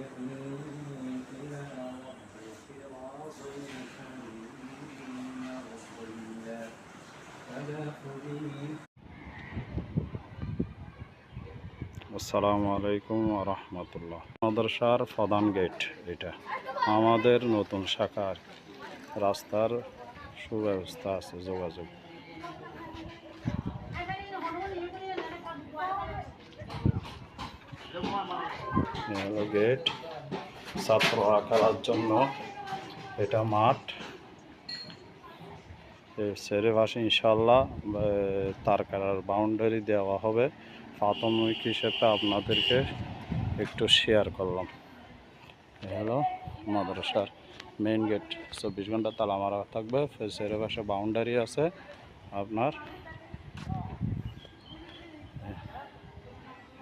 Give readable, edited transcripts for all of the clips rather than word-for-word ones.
إلى ربك راغبا مرضيا فادخلي। আসসালামু আলাইকুম ওয়া রাহমাতুল্লাহ। মাদ্রাসার প্রধান গেট এটা, আমাদের নতুন শাখার রাস্তার সুব্যবস্থা আছে, যোগাযোগ। গেট ছাত্ররা খেলার জন্য, এটা মাঠ। চারিপাশে ইনশাল্লাহ তার কাটার বাউন্ডারি দেওয়া হবে। প্রাথমিক হিসেবে আপনাদেরকে একটু শেয়ার করলাম। হ্যালো, মাদ্রাসার মেইন গেট 24 ঘন্টা তালা মারা থাকবে। চারিপাশে বাউন্ডারি আছে আপনার।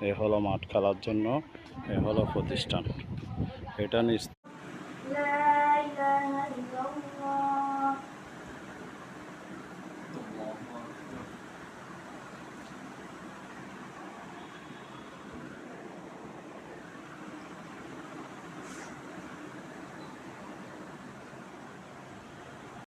এ হলো মাঠ খেলার জন্য, এ হলো প্রতিষ্ঠান। এটা